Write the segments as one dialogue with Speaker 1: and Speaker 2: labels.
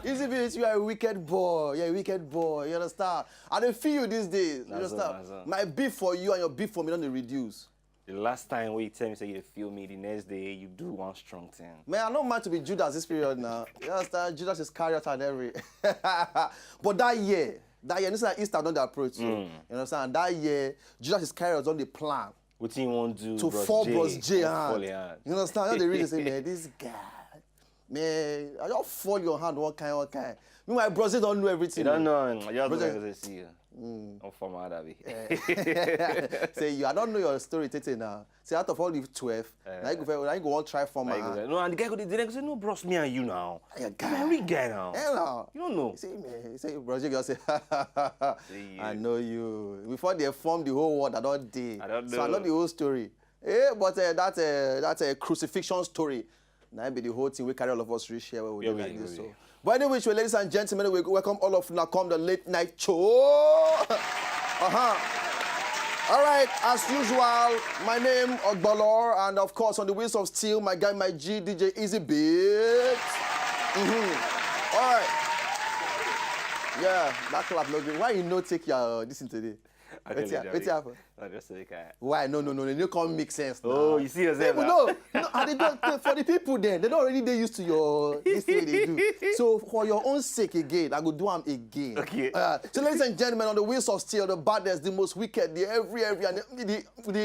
Speaker 1: Easy Beats, you are a wicked boy. You're a wicked boy. You understand? I don't feel you these days. You understand? My beef for you and your beef for me don't reduce.
Speaker 2: The last time when you tell me say you feel me, the next day you do one strong thing.
Speaker 1: Man, I'm not meant to be Judas this period now. You understand? Judas is carrot and every. But that year, this is like Easter don't approach you. You understand? That year, Judas is carrot on the plan.
Speaker 2: What you want to do?
Speaker 1: To fall Bros J hand. You understand? Now they really say, man, this guy, man, I just fall your hand one kind. Meanwhile, Bros J don't know everything.
Speaker 2: You don't know. You just don't see you. Don't form out of it.
Speaker 1: Say you, I don't know your story, Tete now. Say out of all the 12, now you go on try for my hand.
Speaker 2: No, and the guy go say, no, bros, me and you now. Every guy now.
Speaker 1: Hello.
Speaker 2: You don't know.
Speaker 1: You see, man, you say, Bros J girl say, I know you. Before they formed the whole world, I don't did.
Speaker 2: I don't know.
Speaker 1: So I know the whole story. But that's a crucifixion story. Now be the whole thing we carry all of us reach here where we do like this. So. But anyway, ladies and gentlemen, we welcome all of you now come the late night show. All right, as usual, my name Ogbolor, and of course on the wheels of steel, my guy, my G, DJ Easy Beats. All right. Yeah, that clap no good. Why you no take your this in today? What's happened? Why? No. You can't make sense now.
Speaker 2: Oh, you see yourself
Speaker 1: no, and they don't, for the people then, they don't already they used to your this thing they do. So for your own sake again, I go do them again.
Speaker 2: Okay.
Speaker 1: So ladies and gentlemen, on the wheels of steel, the baddest, the most wicked, the every, and the DJ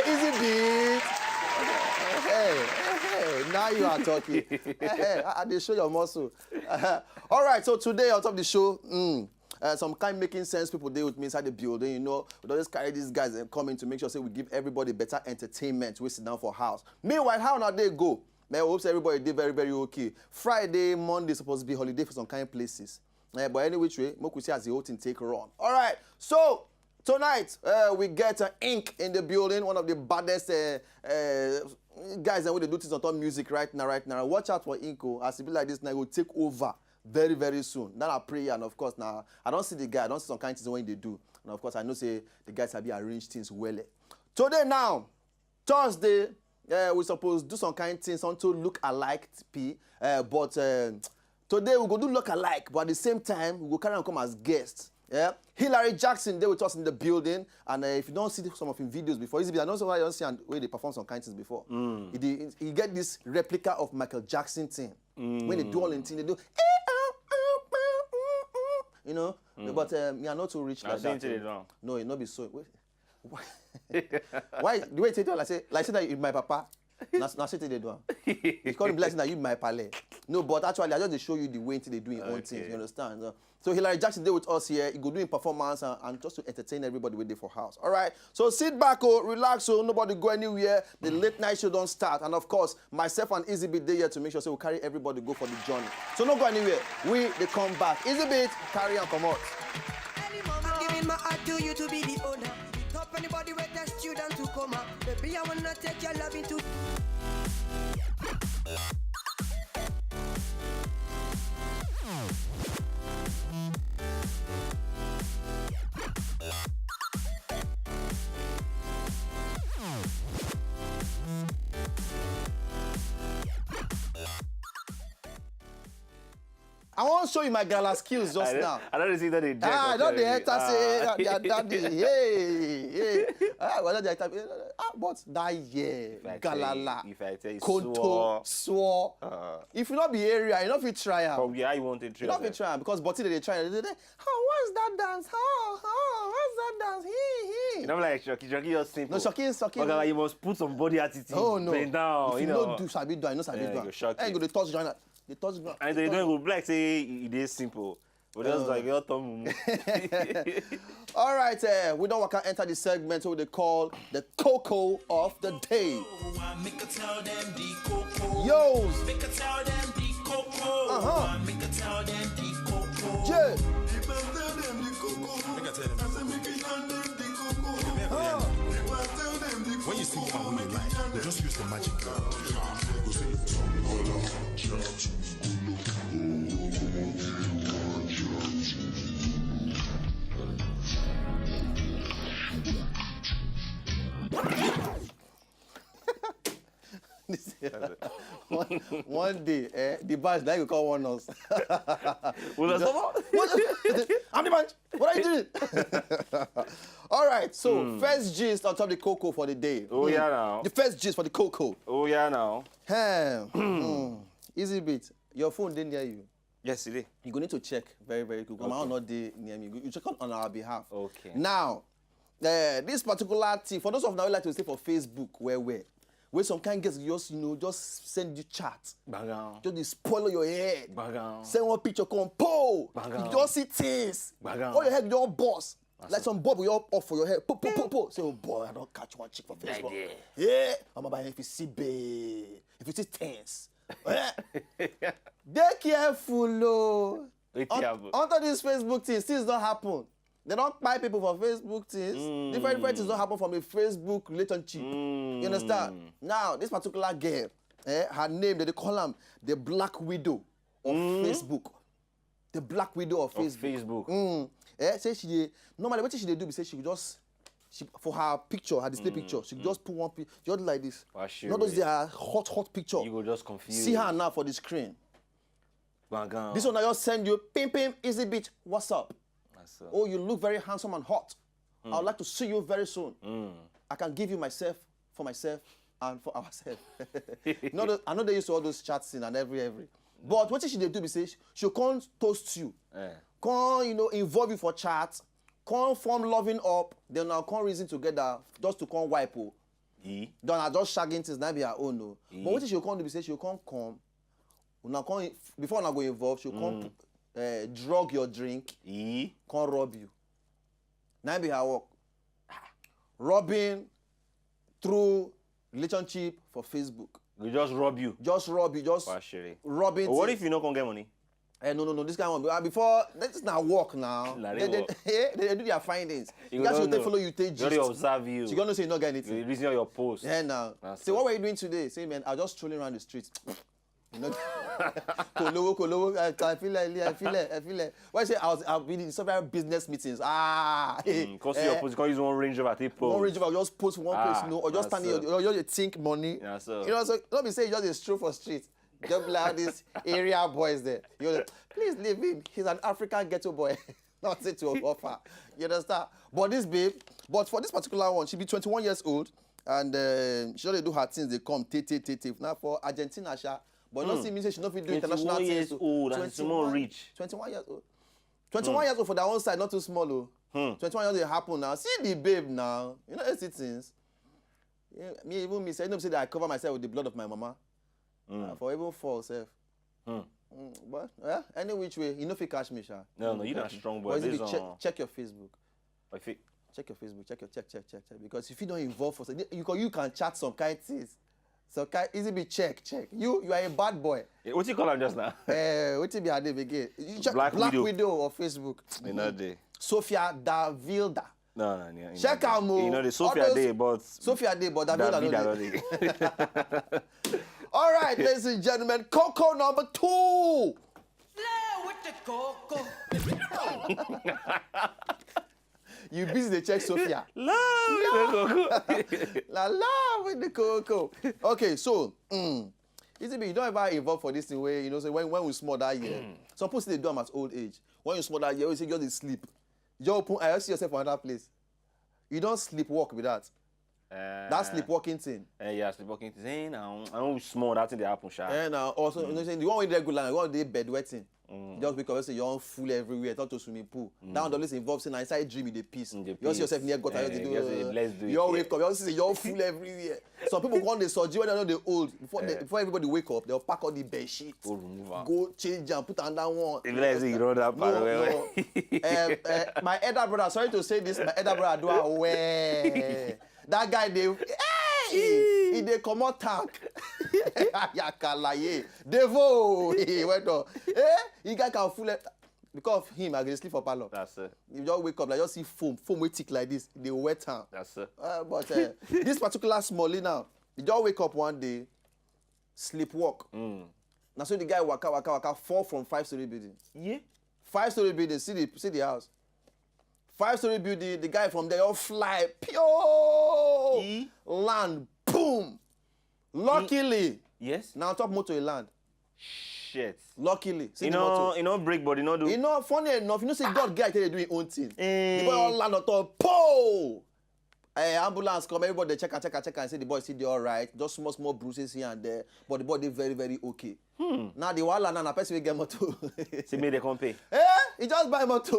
Speaker 1: Easy Beat. Hey, now you are talking. They show your muscle. All right, so today on top of the show, some kind making sense people there with me inside the building, you know. We don't just carry these guys and come in to make sure say we give everybody better entertainment. We sit down for house. Meanwhile, how now they go? Man, I hope everybody did very, very okay. Friday, Monday supposed to be holiday for some kind of places. But any which way, we see as the whole thing take a run. All right, so tonight we get Ink in the building, one of the baddest guys that will do things on top music right now. Watch out for Inko. As it be like this, now he will take over very, very soon. Then I pray, and of course, now I don't see the guy, I don't see some kind of things when they do. And of course, I know say the guys have been arranged things well. Today now, Thursday, we supposed to do some kind of things on to look alike, but today we go do look alike, but at the same time, we go carry and come as guests. Yeah, Hillary Jackson, they with us in the building, and if you don't see some of his videos before, I don't know why you don't see where they perform some kind of things before. He get this replica of Michael Jackson thing. When they do all in thing, they do. You know, but me are not too rich like that. No, it not be so. Why? Why? The way they do, like say that you my papa. Now say they do. It's called blessing that you my pale. No, but actually I just show you the way they do your own things. You understand? So Hillary Jackson there with us here. He go doing performance and just to entertain everybody with there for house. All right. So sit back, relax, nobody go anywhere. The late night show don't start, and of course myself and Easy Beat there here to make sure we carry everybody go for the journey. So don't go anywhere. They come back. Easy Beat carry and come out.
Speaker 3: I'm giving my heart to you to be the owner. Top anybody with a student to come up. Baby, I wanna take your love into.
Speaker 1: I want to show you my gala skills just now.
Speaker 2: I don't see that they jack.
Speaker 1: I don't the enter say their daddy. Well, they but that year, galala.
Speaker 2: If I tell you,
Speaker 1: Konto, swore. If you not be area, you not fit try am.
Speaker 2: From where you want to try?
Speaker 1: You not fit try am because but they try. They what's that dance? What's that dance?
Speaker 2: You know, like Shocky just simple.
Speaker 1: No, Shocky.
Speaker 2: Okay, you must put some body attitude.
Speaker 1: Oh no.
Speaker 2: Bend down.
Speaker 1: If you don't do sabi do, I know sabi do.
Speaker 2: Hey,
Speaker 1: go the touch joint. They touch ground.
Speaker 2: And they don't go black say it is simple. But that's like your thumb.
Speaker 1: All right, we don't want to enter the segment what they call the cocoa of the day. Yo's. Yeah.
Speaker 4: When you see one who you like, just use the magic girl.
Speaker 1: one day, the badge, now you call one us.
Speaker 2: Well,
Speaker 1: I'm the badge. What are you doing? All right, so first gist on top of the cocoa for the day.
Speaker 2: Oh, yeah, now.
Speaker 1: The first gist for the cocoa.
Speaker 2: Oh, yeah, now.
Speaker 1: Easy bit. Your phone didn't hear you.
Speaker 2: Yes, it is.
Speaker 1: You're going to check very, very quick. Okay. Not near me. You check on our behalf.
Speaker 2: Okay.
Speaker 1: Now, this particular thing, for those of now who like to stay for Facebook, where some kind gets just send you chat.
Speaker 2: Bagan.
Speaker 1: Just they spoil your head.
Speaker 2: Bagan.
Speaker 1: Send one picture, come po.
Speaker 2: Bagan.
Speaker 1: You just see things.
Speaker 2: Bagan.
Speaker 1: All your head, your boss. Like some bubble you're off for your head. Po. Say, oh boy, I don't catch one chick for Facebook. Yeah. I'm about if you see babe, if you see things. Be careful, oh. Under this Facebook thing, things don't happen. They don't buy people for Facebook things. Different things don't happen from a Facebook relationship. You understand? Now, this particular girl, her name, they call her the Black Widow of Facebook. The Black Widow of Facebook. Say she normally what she do be say she just for her picture, her display picture, she just put one picture just like this. Not those they are hot picture.
Speaker 2: You will just confuse.
Speaker 1: See her now for the screen.
Speaker 2: Bagan.
Speaker 1: This one I just send you pim easy bitch. What's up? Oh, you look very handsome and hot. I would like to see you very soon. I can give you myself for myself and for ourselves. I know they used to all those chats in and every. But what she do be say she can't toast you. Can't involve you for chat. Can't form loving up. Then now can't reason together just to come wipe. Then I just shagging things now be her own. No. But what she can't do be say she can't come. Before I go involved, she can't drug your drink. Can't rob you. Now be her work. Robbing through relationship for Facebook.
Speaker 2: We just rob you.
Speaker 1: Just robbing.
Speaker 2: But what if you not gonna get money?
Speaker 1: No, this kind of one. Before, this is not work now. They do their findings. You guys should follow you, take gist.
Speaker 2: They observe you.
Speaker 1: You're going to say you not get anything.
Speaker 2: You reason your post.
Speaker 1: Yeah, now. Say, what were you doing today? Say, man, I was just strolling around the streets. Kolowo, I feel it. Why say I've been in several business meetings.
Speaker 2: Because your post, because use one Range Rover, take post.
Speaker 1: One Range Rover, just post one place, or just standing, or just think money.
Speaker 2: Yeah, so.
Speaker 1: So don't be saying just a stroll for street. Just like these area boys there. You're like, please leave him. He's an African ghetto boy. Nothing to offer. You understand? But this babe, for this particular one, she be 21 years old, and she only do her things. They come, Now for Argentina, but not see me say she not fit do international things.
Speaker 2: 21 years old, and small rich.
Speaker 1: 21 years old. 21 years old for their own side, not too small. 21 years they happen now. See the babe now. You know, see things. Yeah, me say that I cover myself with the blood of my mama. For even fall self. But any which way, you know if you catch me, Sha.
Speaker 2: No, you're not strong boy.
Speaker 1: Check your Facebook. Check your Facebook. Check. Because if you don't involve for you can chat some kind of things. So easy be check. You are a bad boy.
Speaker 2: What you call him just now?
Speaker 1: What you be her name again? You check
Speaker 2: Black Widow
Speaker 1: of Facebook.
Speaker 2: In that day.
Speaker 1: Sophia Davilda.
Speaker 2: No.
Speaker 1: Check her more.
Speaker 2: You know the Sophia day, but
Speaker 1: Davilda no. All right, ladies and gentlemen, Coco number 2.
Speaker 3: Slay with the coco.
Speaker 1: You busy to check Sophia.
Speaker 2: La
Speaker 1: with the coco. Okay, so easy be you don't ever involve for this thing where say when we small that year. Some people say they do them at old age. When you small that year, you say just sleep. You open I see yourself for another place. You don't sleepwalk with that. That sleepwalking thing.
Speaker 2: Yeah, sleepwalking thing. I know small that thing they happen, Sha.
Speaker 1: Now also the one with regular, the one with the bedwetting. Just because you're on full everywhere, talk to swimming pool. That one always involves in inside dream in the peace. You see yourself near gutter, you all wake up, you see you're full everywhere. Some people go on the surgery when they know they're old. Before everybody wake up, they'll pack all the bed sheet. Go change and put another one.
Speaker 2: If you know that part
Speaker 1: my elder brother, sorry to say this, my elder brother do away. That guy he dey comot tank. Yakalaye. Devo. He went on. He guy can full it. Because of him, I go sleep for parlor.
Speaker 2: That's it.
Speaker 1: You just wake up, like just see foam wey thick like this. They wet am.
Speaker 2: That's it.
Speaker 1: But this particular smallie now, you just wake up one day, sleepwalk. Now so the guy waka fall from 5-story building.
Speaker 2: Yeah.
Speaker 1: 5-story building. See the house. 5-story building. The guy from there all fly. Pure land. Boom. Luckily,
Speaker 2: Yes.
Speaker 1: now top motor in land.
Speaker 2: Shit.
Speaker 1: Luckily, see
Speaker 2: You
Speaker 1: the motor.
Speaker 2: know, break, but you know, do.
Speaker 1: You know, funny enough, you know, say God guy tell you do his own thing.
Speaker 2: Eh.
Speaker 1: The boy all land on top, po! Ambulance come, everybody they check and say the boy see they all right. Just small bruises here and there, but the boy they very, very okay. Now the wala now person will get motor.
Speaker 2: See me they come pay.
Speaker 1: He just buy motor.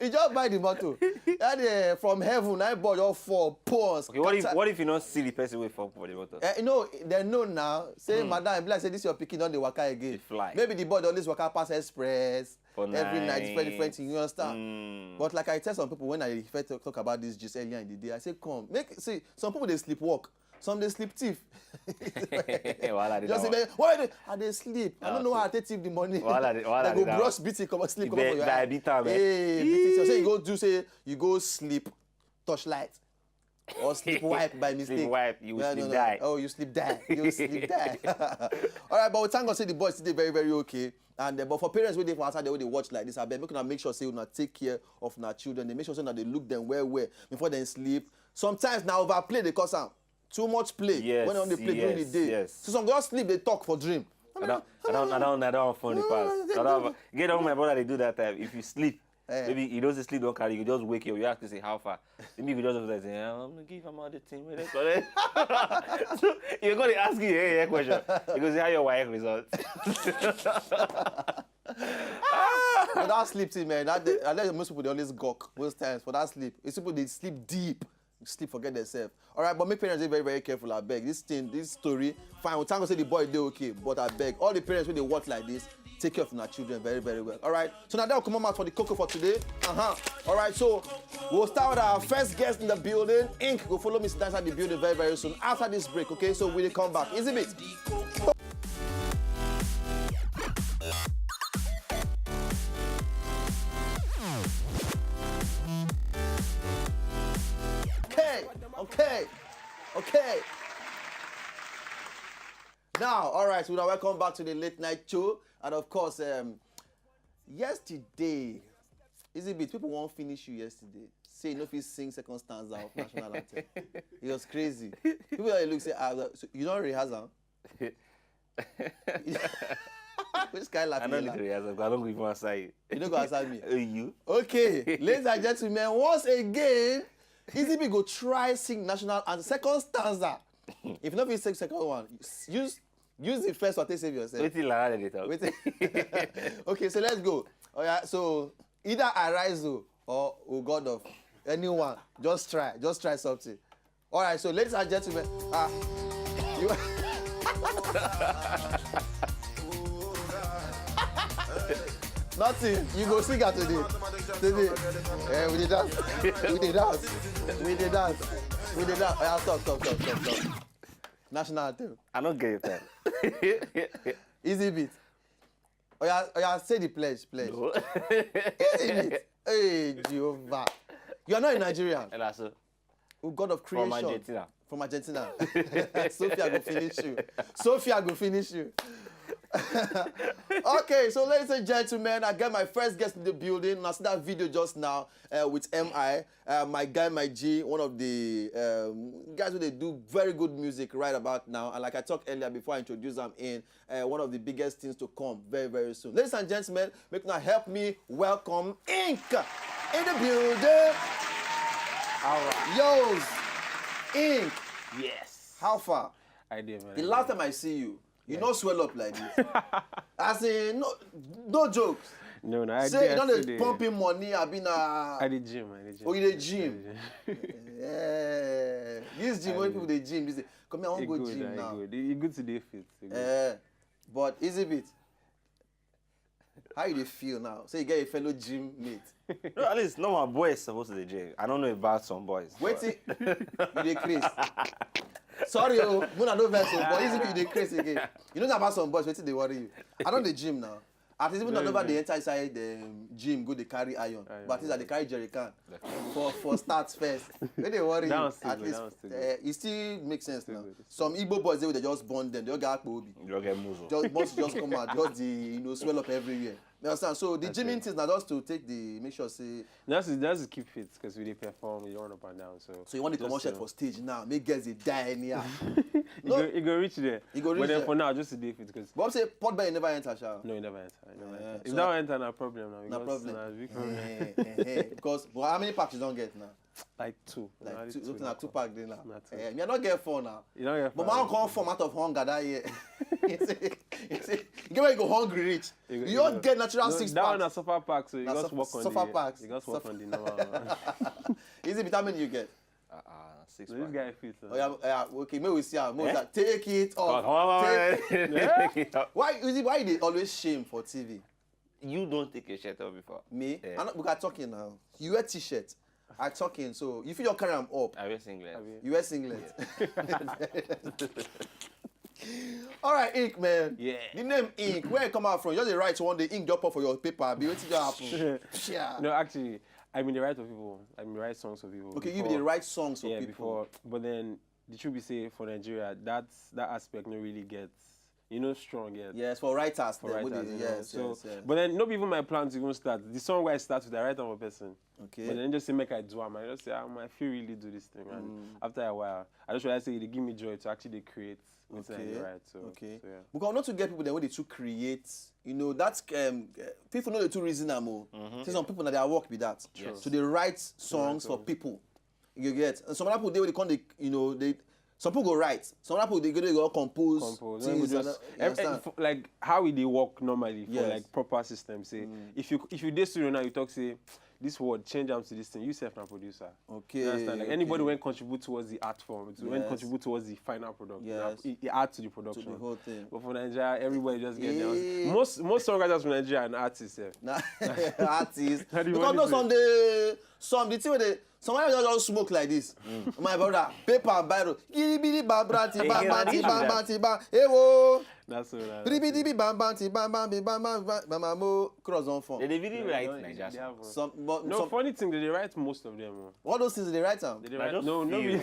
Speaker 1: He just buy the motor. And from heaven, I bought all 4 pawns.
Speaker 2: Okay, what if you not see the person wait for the motor?
Speaker 1: You know, they know now. Say, madam, be like, say, this your picking on the waka again.
Speaker 2: They fly.
Speaker 1: Maybe the boy always waka pass express.
Speaker 2: For
Speaker 1: Every night,
Speaker 2: night.
Speaker 1: different thing, you understand? But like I tell some people when I first talk about this just earlier in the day, I say, come, see, some people they sleepwalk. Some they sleep thief. Just say, why they sleep? I don't know how I take thief the money. They go brush BT, come sleep, come for your eye. Hey, BT. So say you go do say you go sleep, torchlight, or sleep wipe by mistake.
Speaker 2: Sleep wipe, you will sleep die.
Speaker 1: Oh, you sleep die. You sleep die. All right, but we thank God say the boys today very, very okay. And but for parents waiting for outside, they watch like this. I bet make sure say you take care of our children. They make sure say that they look them well before they sleep. Sometimes now overplay they cause them. Too much play.
Speaker 2: Yes,
Speaker 1: when they play during the day.
Speaker 2: Yes.
Speaker 1: So some girls sleep, they talk for dream.
Speaker 2: I don't have fun in the past. Get on my brother, they do that time. If you sleep, maybe you don't say sleep, don't carry, you just wake up, you have to say how far. Maybe you just say, I'm gonna give him all the team. So you're gonna ask you a question. Because how your wife results.
Speaker 1: But that sleep thing, man, I let most people they always gawk most times for that sleep. It's people they sleep deep. Sleep, forget themselves. All right, but make parents be very, very careful. I beg. This story, fine. We thank God say the boy they okay, but I beg all the parents when they watch like this, take care of their children very, very well. All right. So now that will come out for the cocoa for today. All right. So we'll start with our first guest in the building. Ink will follow me inside the building very, very soon after this break. Okay. So we'll come back. Easy bit. Okay. Now, all right, so now welcome back to the late night show. And of course, yesterday, Easy Bit, people won't finish you yesterday. Say, no, if you sing second stanza of national anthem. It was crazy. People that look say, so you don't rehearsal? Which kind of
Speaker 2: I don't need to rehearsal because I don't go even answer you.
Speaker 1: You don't go answer me?
Speaker 2: You?
Speaker 1: Okay, ladies and gentlemen, once again, Easy Bit go try sing national anthem second stanza. If not, you sing second one, use the first one to save yourself.
Speaker 2: Wait till Lara they talk.
Speaker 1: Okay, so let's go. Oh yeah, so either Arise or O God of anyone, just try something. All right, so ladies and gentlemen, you. Nothing. You go sing out today. We did that. Oh, yeah, stop. National anthem.
Speaker 2: I don't get that.
Speaker 1: Easy bit. Oh yeah, say the pledge.
Speaker 2: No.
Speaker 1: Easy bit. Hey, Jehovah. You are not a Nigerian.
Speaker 2: And that's
Speaker 1: Oh, God of creation.
Speaker 2: From Argentina.
Speaker 1: Sophia go finish you. Okay, so ladies and gentlemen, I got my first guest in the building. I see that video just now with MI, my guy, my G, one of the guys who they do very good music right about now. And like I talked earlier before I introduce them in, one of the biggest things to come very, very soon. Ladies and gentlemen, make now help me welcome Ink in the building.
Speaker 2: All right.
Speaker 1: Yo, Ink.
Speaker 2: Yes.
Speaker 1: How far?
Speaker 2: I did, man.
Speaker 1: The last time I see you, you not swell up like this. I say no jokes.
Speaker 5: No, I
Speaker 1: say you don't pumping money. I been
Speaker 5: at the gym.
Speaker 1: Oh, you the gym. Yeah. This gym when people they gym, they say, come here, I want go gym now.
Speaker 5: You good today fit.
Speaker 1: But Easy Bit, how you dey feel now? So you get a fellow gym mate.
Speaker 2: No, at least no my boys supposed to the gym. I don't know about some boys.
Speaker 1: Wait till you dey craze. Sorry, Muna no vessel, but Easy Bit you dey craze again. You know about some boys, wait till they worry you. I don't the gym now. At least even not over the enter inside the gym, go they carry iron. But at least they carry jerry can for starts first. When they worry you, at least it still makes sense now. Some Igbo boys they just bond them, they all get Akpo Obi.
Speaker 2: You don't get muzzle.
Speaker 1: Just come out, just the swell up everywhere. You understand? So the gymming things now just to take the make sure say.
Speaker 5: Just to keep fit because we dey perform, we run up and down. So
Speaker 1: you want the commercial for stage now? Make girls they die anyhow.
Speaker 5: It go reach there.
Speaker 1: But
Speaker 5: then for now, just to dey fit because.
Speaker 1: But I'm saying pot belly never enter, shall?
Speaker 5: No, it never enter. If that enter, no problem now.
Speaker 1: No problem. Because how many packs you don't get now?
Speaker 5: Like 2.
Speaker 1: Like 2. Looking at 2 packs there now. Me I don't get 4 now.
Speaker 5: You don't get 4.
Speaker 1: But man come from out of hunger that year. You get where you go hungry rich. You don't get natural 6 packs.
Speaker 5: That one a suffer pack, so you got to work on
Speaker 1: suffer packs.
Speaker 5: You got to work on the normal.
Speaker 1: Is it how many you get?
Speaker 2: 6
Speaker 5: This guy fits.
Speaker 1: Okay, maybe we see how. Take it off. Why they always shame for TV?
Speaker 2: You don't take your shirt off before.
Speaker 1: Me?
Speaker 2: Yeah.
Speaker 1: We are talking now. You wear t-shirt. I'm talking, so you feel your carry them up.
Speaker 2: I wear singlet.
Speaker 1: You wear singlet. All right, ink man.
Speaker 5: Yeah.
Speaker 1: The name ink. Where it come out from? You're the right one. The ink drop off for your paper. Be waiting to happen. Yeah.
Speaker 5: No, actually, I mean the right of people. I mean the right songs for people.
Speaker 1: Okay, you be the right songs for people.
Speaker 5: Before. But then the truth be say for Nigeria, that aspect not really gets strong yet.
Speaker 1: Yes, for writers.
Speaker 5: For writers,
Speaker 1: yes.
Speaker 5: But then not even my plan to even start. The song where I start with, I write on a person.
Speaker 1: Okay.
Speaker 5: But then just say make I do it. I just say I feel really do this thing. And after a while, I just realize say they give me joy to actually create. Okay. Right. So,
Speaker 1: okay.
Speaker 5: So, yeah.
Speaker 1: Because not to get people that when they to create, that's people know the two reason See some people that their work be that.
Speaker 2: Yes.
Speaker 1: So they write songs for people. You get. And some other people they come they some people go write. Some other people they go compose. Things
Speaker 5: like how we they work normally for
Speaker 1: Yes.
Speaker 5: like proper system. Say if you dey studio now, you talk say this word change them to this thing. You self na producer.
Speaker 1: Okay.
Speaker 5: You understand? Like anybody when contribute towards the art form, when contribute towards the final product.
Speaker 1: Yes.
Speaker 5: It adds to the production.
Speaker 1: To the whole thing.
Speaker 5: But for Nigeria, everybody just get there. Most songwriters from Nigeria and artists.
Speaker 1: Nah, artists.
Speaker 5: How do you
Speaker 1: Because
Speaker 5: want
Speaker 1: no
Speaker 5: it
Speaker 1: the thing where they somebody just smoke like this. My brother, paper and biro. Gibidi bam bam ti bam bam ti bam bam ti bam. Hey wo.
Speaker 5: That's so nice.
Speaker 1: Bidi bam bam ti bam bam bam bam bam mo cross on phone.
Speaker 2: They really write Nigeria songs.
Speaker 5: Funny thing, they write most of them.
Speaker 1: What those things they write down?
Speaker 5: They write, no, be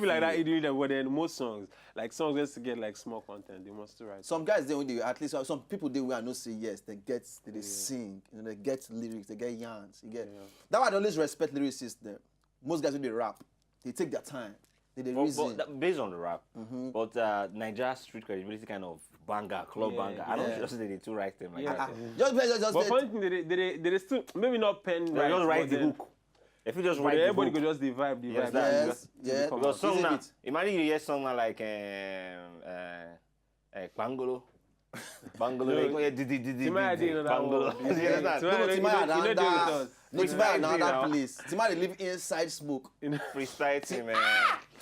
Speaker 5: like that. You do them, but then most songs, like songs just to get like small content, they must write.
Speaker 1: Some guys they at least some people they will not say yes. They sing, they get lyrics, they get yarns. You get that why I always respect lyricists. There, most guys when they rap, they take their time. They reason.
Speaker 2: But based on the rap, but Nigeria's street credibility kind of banger, club banger. I don't just say they two write them like that.
Speaker 1: Just.
Speaker 5: But funny thing, they still maybe not pen.
Speaker 2: They just write the hook. If you just write the
Speaker 5: everybody
Speaker 2: hook,
Speaker 5: could just the vibe.
Speaker 1: Yes.
Speaker 2: Because song now, imagine you hear song now like Bangolo. Bangolo.
Speaker 1: Timaya now that place. Timaya live inside smoke.
Speaker 2: Freestyle team, man.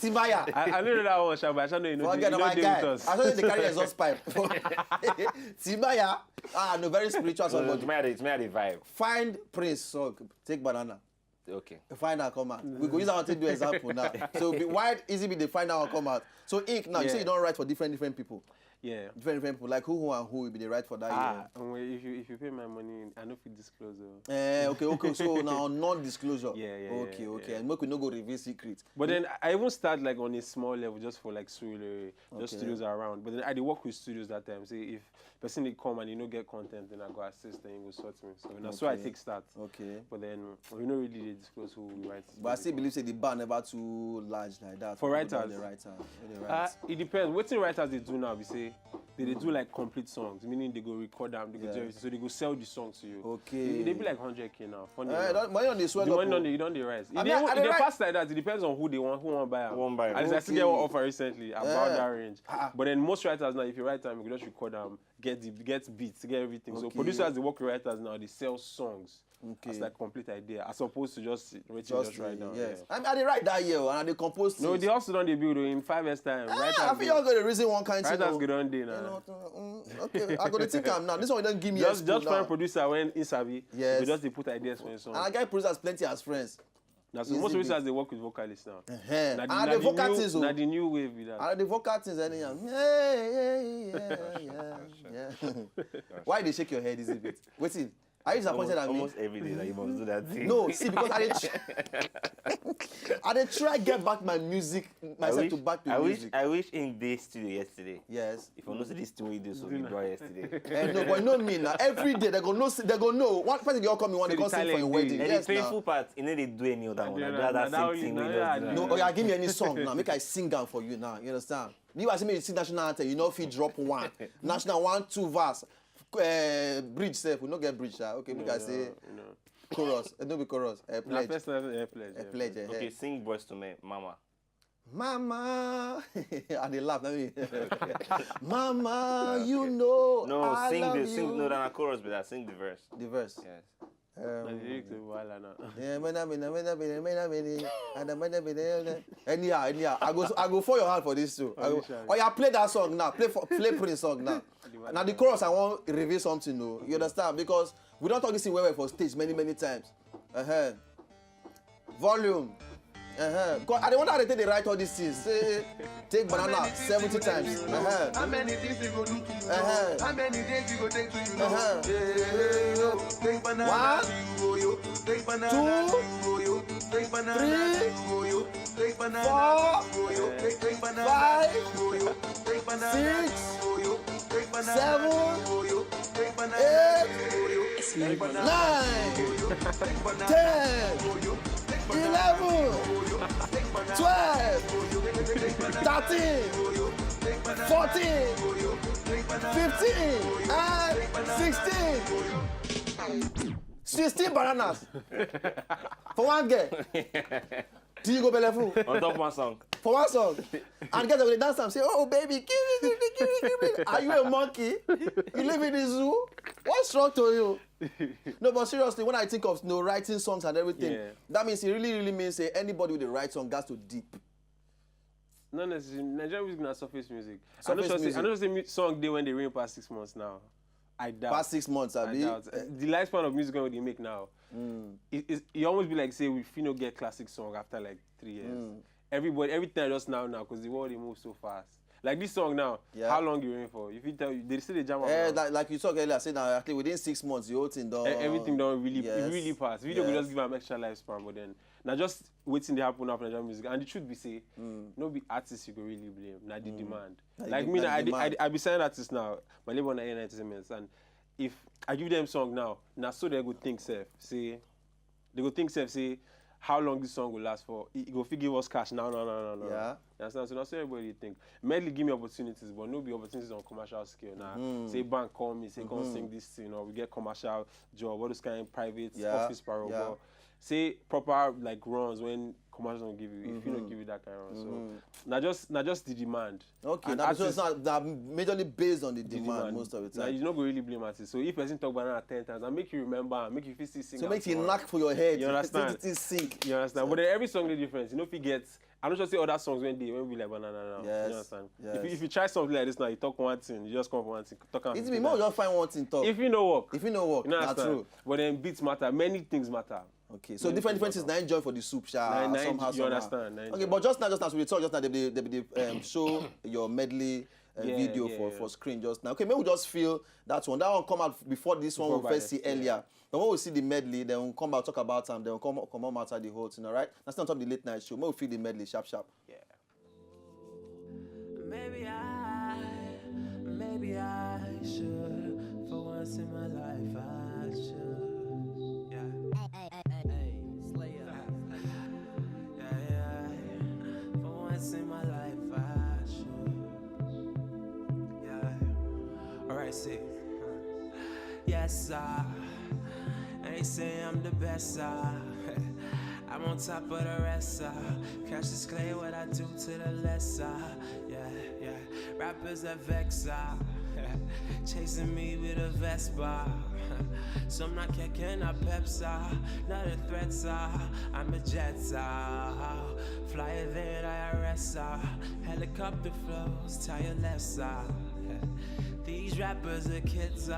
Speaker 1: Timaya.
Speaker 5: I know that one, Shabba. I don't know you know.
Speaker 1: Forget my guy. I saw they carry exhaust pipe. Timaya. No, very spiritual somebody.
Speaker 2: Timaya the vibe.
Speaker 1: Find Prince song. Take banana.
Speaker 2: Okay.
Speaker 1: Find out come out. We go use that one to do example now. So be wide, easy be the find out come out. So ink now, you say you don't write for different people.
Speaker 5: Yeah.
Speaker 1: Different people. Like who and who will be the right for that year.
Speaker 5: If you pay my money, I know if you disclose.
Speaker 1: Okay. So now non-disclosure.
Speaker 5: Yeah.
Speaker 1: Okay. And make we no go reveal secret.
Speaker 5: But then I even start like on a small level just for like Surulere, just studios around. But then I did work with studios that time. Say if person they come and get content, then I go assist and you go sort me. So that's why I take start.
Speaker 1: Okay.
Speaker 5: But then we don't really disclose who we write.
Speaker 1: But I still believe say the bar never too large like that.
Speaker 5: For writers.
Speaker 1: It
Speaker 5: depends. What writers they do now? We say they do like complete songs, meaning they go record them, they go do everything, so they go sell the songs to you.
Speaker 1: Okay.
Speaker 5: They be like 100K now. Funny.
Speaker 1: Money on the swell.
Speaker 5: The money on the, you don't rise. If they pass like that, it depends on who they want, who want buy them.
Speaker 2: Won't buy them.
Speaker 5: At least I still get one offer recently about that range. But then most writers now, if you write them, you can just record them, get beats, get everything. So producers, they work with writers now, they sell songs. Okay. As like complete idea, as opposed to just right now.
Speaker 1: Yes. Yeah. I did write that year and they compose.
Speaker 5: No, they also don't build in 5 years time.
Speaker 1: I feel you're going to reason one kind of thing.
Speaker 5: Writers get on day now.
Speaker 1: Okay, I'm going to think I'm now. This one don't give me
Speaker 5: just find producer when in Sabi.
Speaker 1: Yes.
Speaker 5: They just put ideas for a song.
Speaker 1: And I get producers plenty as friends.
Speaker 5: Now, so most producers they work with vocalists now.
Speaker 1: And the vocal things.
Speaker 5: Now the new wave with that.
Speaker 1: And the vocal things anyhow. Yeah. Why they shake your head? Is it bit? Wait till. Are you disappointed at me?
Speaker 2: Almost every day that you must do that thing.
Speaker 1: No, see, because I did try get back my music, myself to back to music.
Speaker 2: I wish in this studio yesterday.
Speaker 1: Yes.
Speaker 2: If I know this thing we do so we brought yesterday.
Speaker 1: No, but you know me now. Every day they go know. One person they all come in one, they come sing for your wedding.
Speaker 2: And
Speaker 1: Yes,
Speaker 2: the painful
Speaker 1: now.
Speaker 2: part, you know they do any other one. I do that same thing we just do.
Speaker 1: No, oh yeah, give me any song now. Make I sing down for you now. You understand? You ask me to sing national anthem, you know if you drop one. National 1, 2 verse. Bridge self, we don't get bridge. Okay, we can say chorus. It don't be chorus. Pledge. Pledge.
Speaker 2: Okay, sing Boys to Me, Mama.
Speaker 1: Mama, and they laugh. Mama, you know
Speaker 2: No,
Speaker 1: I
Speaker 2: sing
Speaker 1: love
Speaker 2: the
Speaker 1: you.
Speaker 2: sing no than a chorus, but I sing the verse.
Speaker 1: The verse.
Speaker 2: Yes.
Speaker 1: Anyhow, I go for your hand for this too. Oh yeah, play that song now. Play Prince song now. Now the chorus I want to reveal something. No, you understand? Because we don't talk this in well for stage many times. Volume. Because I don't want to take the right all these things. Say, take banana 70 times.
Speaker 6: How many things you go do to you? How many days you go take to you? Take banana, take banana, take banana, take banana,
Speaker 1: 4, 5, 6, 7, 8, 9, 10, 11, 12, 13, 14, 15, and 16. 16 bananas for one girl. Do you go belly
Speaker 2: On top of one song.
Speaker 1: for one song? And girls will dance and say, "Oh baby, give me. Are you a monkey? You live in the zoo? What's wrong to you?" No, but seriously, when I think of writing songs and everything, that means it really means anybody with the right song has to deep.
Speaker 5: Not necessarily. Nigerian music is surface music.
Speaker 1: Surface music.
Speaker 5: I know say song day when they rain past 6 months now. I doubt.
Speaker 1: Past 6 months,
Speaker 5: I doubt. The lifespan of music what they make now, it almost be like say we finna get classic song after like 3 years. Everything just now because the world they move so fast. Like this song now, how long you rain for? If you tell you, they still they jam out.
Speaker 1: Like you talk earlier, I said now actually within 6 months the whole thing done.
Speaker 5: Everything done really fast. Video will just give them extra lifespan, but then now just waiting to happen after Nigerian music. And the truth be say, no be artists you go really blame. Now the demand. Like me, I be signing artists now. My label on the entertainment, and if I give them song now so they go think self. Say how long this song will last for. It go give us cash. No.
Speaker 1: Yeah.
Speaker 5: You understand? So that's what everybody think. Medley give me opportunities, but no be opportunities on commercial scale. Now, say bank call me, say come sing this thing, or we get commercial job, all those kind of private office parable. Say proper like runs when commercials don't give you. If you don't give you that kind of run, so not just the demand.
Speaker 1: Okay, now it's not that majorly based on the demand most of the time.
Speaker 5: Now you don't go really blame artists. So if person talk banana 10 times, and make you remember, make you feel still sing.
Speaker 1: So make it knock for your head.
Speaker 5: You understand?
Speaker 1: It sink.
Speaker 5: You understand? But then every song is different. You know if you get. I'm not just say other songs when we like banana now.
Speaker 1: Yes.
Speaker 5: You understand?
Speaker 1: Yes.
Speaker 5: If you try something like this now, you talk one thing, you just come for one thing.
Speaker 1: It's me more just find one thing talk.
Speaker 5: If you know work.
Speaker 1: You know
Speaker 5: that's
Speaker 1: true.
Speaker 5: But then beats matter. Many things matter.
Speaker 1: Okay, so different things now enjoy for the soup somehow.
Speaker 5: You understand?
Speaker 1: Okay, but just now so we talk just now they show your medley video for screen just now. Okay, maybe we just feel that one. That one come out before this one we first see earlier. But when we see the medley, then we'll come back talk about them. Then we'll come on matter the whole thing. All right, that's not on top of the late night show. Maybe we feel the medley sharp.
Speaker 5: Yeah.
Speaker 3: Maybe I should. For once in my life, I should. Yeah. Hey, Slayer. Yeah. For once in my life, I should. Yeah. Alright, see. Yes, I ain't saying I'm the best, I'm on top of the rest, Cassius Clay, what I do to the less, yeah. Rappers that vex, chasing me with a Vespa. Some not kicking up peps, not a threat, I'm a jet, flyer than IRS, helicopter flows, tireless, these rappers are kids,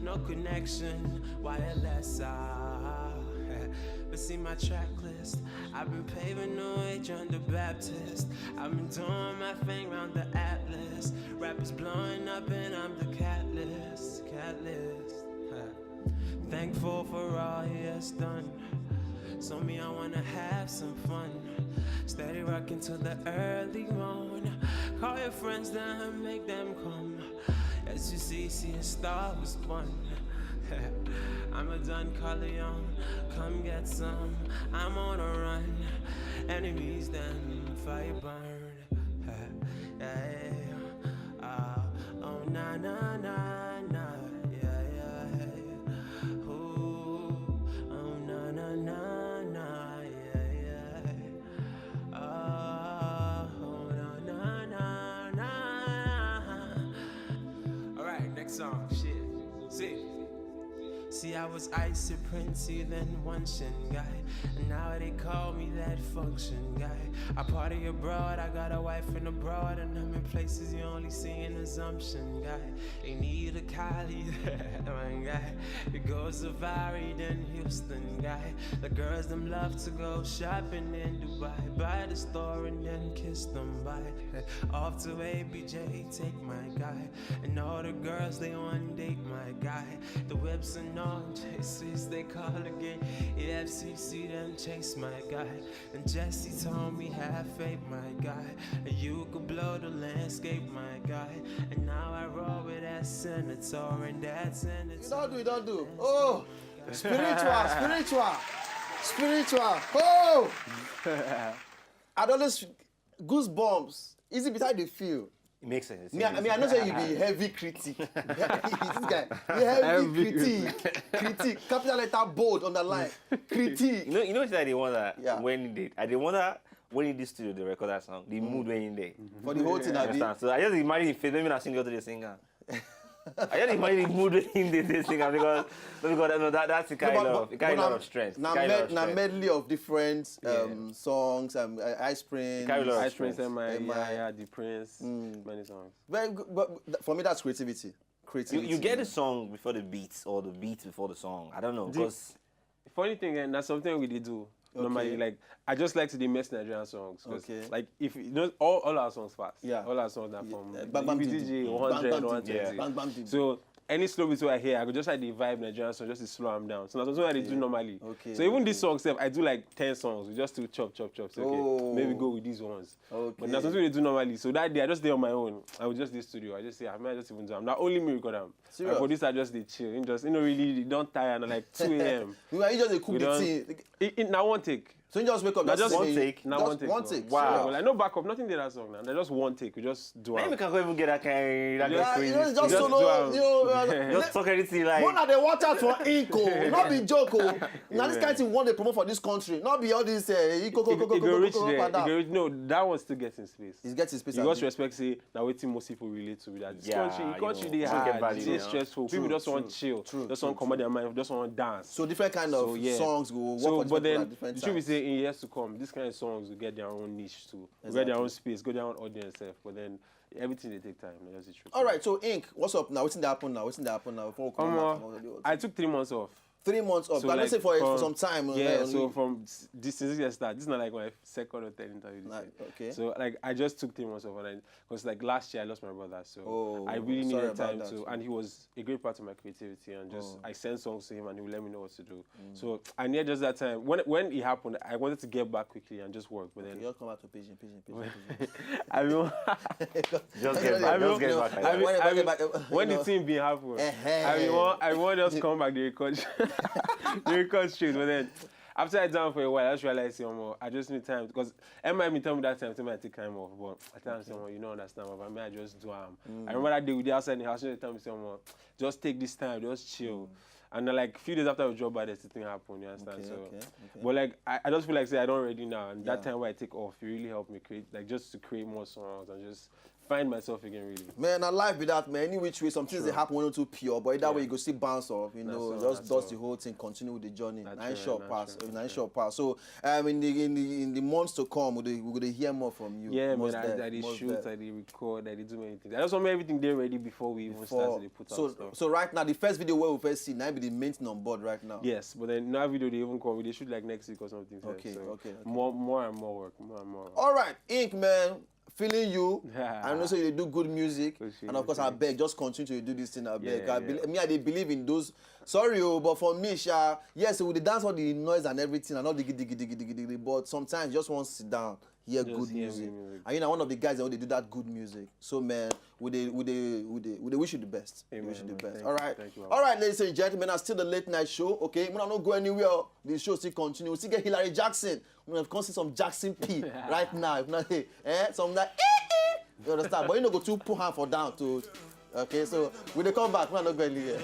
Speaker 3: no connection, wireless, but see my track list, I've been paving the way, John the Baptist. I've been doing my thing round the Atlas. Rappers blowing up and I'm the catalyst. Thankful for all he has done. So me, I wanna have some fun. Steady rocking till the early morn. Call your friends down and make them come. As you see a star was born. I'm a Don Corleone, come get some. I'm on a run. Enemies, then fire burn. Oh na na na na, yeah. Ooh, oh na na na na, yeah. Oh na na na. All right, next song. Shit. See, I was icy princey, then one shin guy, and now they call me that function guy. I party abroad, I got a wife and abroad, and I'm in places you only see an assumption guy. They need a Cali, one guy. It goes to Vari, then Houston guy. The girls them love to go shopping in Dubai, buy the store and then kiss them bye. Off to ABJ, take my guy, and all the girls they want date my guy. The whips and all JCs they call again. EFCC them chase my guy, and Jesse told me have faith my guy, and you could blow the landscape my guy. And now I roll with that senator, and that senator.
Speaker 1: You don't do. Oh, spiritual. Oh, I don't know. Goosebumps. Easy beside the feel.
Speaker 2: It makes sense.
Speaker 1: I mean, I know say you be heavy critic. This guy, be heavy critic. Capital letter bold on the line. Critique.
Speaker 2: You know, I didn't wonder
Speaker 1: Yeah.
Speaker 2: when he did. I didn't wonder when he did studio the record that song, the mood when he did.
Speaker 1: For the whole thing, I be.
Speaker 2: So I just imagine if maybe not sing the other singer. I just imagine the mood when he did this singer because that's the kind of strength.
Speaker 1: Now medley of different songs, Ice Prince.
Speaker 5: Ice Prince, yeah, The Prince, many songs.
Speaker 1: Very good, but for me, that's creativity.
Speaker 2: You get the song before the beats or the beats before the song. I don't know because
Speaker 5: funny thing, and that's something we did do. Normally, like I just like to do mess Nigerian songs. Like if you know all our songs fast.
Speaker 1: Yeah.
Speaker 5: All our songs are from
Speaker 1: Bang, bang,
Speaker 5: BDJ 100, 120.
Speaker 1: Bang, bang,
Speaker 5: So any slow beats I hear, I could just like the vibe Nigerian song just to slow them down. So that's something I do normally. So even these songs, I do like 10 songs. We just do chop. So, maybe go with these ones. But that's something we do normally. So that day I just did on my own. I would just do studio. I just say I might just even do them. Not only me record them. My producer just they chill. Just really don't tire and like 2 a.m.
Speaker 1: You just cook the thing.
Speaker 5: Now one take.
Speaker 1: So you just wake up.
Speaker 2: Now just one take.
Speaker 5: Now one take.
Speaker 1: One take.
Speaker 2: Wow.
Speaker 5: So, like no backup, nothing did that song now. They're just one take. We just do it.
Speaker 2: maybe we can go even get that kind of crazy.
Speaker 1: Just solo.
Speaker 2: Just talk anything like.
Speaker 1: One of the watch out for ink, not be joke. Now this kind of thing want to promote for this country, not be all this.
Speaker 5: It go reach there. No, that one still gets in space.
Speaker 1: It gets in space.
Speaker 5: You got to respect, say, now waiting most people relate to that. This country, they hard, it's stressful. People just want chill, just want to come out their mind, just want to dance.
Speaker 1: So different kind of songs will work for
Speaker 5: but then,
Speaker 1: different
Speaker 5: the truth is, in years to come, this kind of songs will get their own niche too. Will get their own space, go their own audience. But then, everything they take time. That's the truth.
Speaker 1: All right, so Ink, what's up now? What's in the happen now? Before we come back?
Speaker 5: I took 3 months off.
Speaker 1: 3 months off.
Speaker 5: So
Speaker 1: but let's say for some time.
Speaker 5: Yeah, so from this since I started, this is not like my second or third interview.
Speaker 1: Okay.
Speaker 5: So like I just took 3 months off, and because like last year I lost my brother, so I really needed time to. And he was a great part of my creativity, and just I sent songs to him, and he would let me know what to do. So I needed just that time. When it happened, I wanted to get back quickly and just work, but then.
Speaker 1: You'll come back to pigeon.
Speaker 5: I mean,
Speaker 2: just get back.
Speaker 5: When the team being happened, I want just come back the record. Record straight, but then after I done for a while, I just realized, I just need time because Emma tell me that time I take time off, but I tell him, you don't understand, but I mean, I just do. I remember that day we did outside in the house, they tell me, just take this time, just chill. And then, like a few days after I was job by this thing happened, you understand? But like I just feel like I don't ready now, and that time where I take off, it really helped me create, like just to create more songs and just find myself again, really. Man,
Speaker 1: I life with that, man. Any which way, some things they happen when you're too pure, but that way you go see bounce off, just dust the whole thing, continue with the journey. Nice short pass. So in the months to come, we're going to hear more from you.
Speaker 5: Yeah, man, I did shoot, I did record, I did do many things. I just want everything there ready before we even start to put out stuff.
Speaker 1: So right now, the first video where we first see, now be the main thing on board right now.
Speaker 5: Yes, but then now video they even come, they shoot like next week or something.
Speaker 1: Okay.
Speaker 5: More and more work,
Speaker 1: All right, Ink, man. feeling you. I know so you do good music.
Speaker 5: Appreciate
Speaker 1: And of course,
Speaker 5: it.
Speaker 1: I beg, just continue to do this thing. I beg.
Speaker 5: Yeah,
Speaker 1: I dey believe in those. Sorry, but for me, yes, we dey dance all the noise and everything and all the giddy, but sometimes you just want to sit down, hear
Speaker 5: Just
Speaker 1: good
Speaker 5: hear
Speaker 1: music.
Speaker 5: music.
Speaker 1: And you know, one of the guys that they do that good music. So man, we wish you the best. We
Speaker 5: Amen,
Speaker 1: wish you the
Speaker 5: man.
Speaker 1: best.
Speaker 5: Thank
Speaker 1: all
Speaker 5: you.
Speaker 1: right.
Speaker 5: Thank you,
Speaker 1: All right, ladies and gentlemen, it's still the late night show. Okay, we're not go anywhere. The show still continue. We still get Hillary Jackson. We're gonna see some Jackson P right now. If not, some like you understand? But you know, go to put hand for down to. Okay, so when they come back, we're not going anywhere.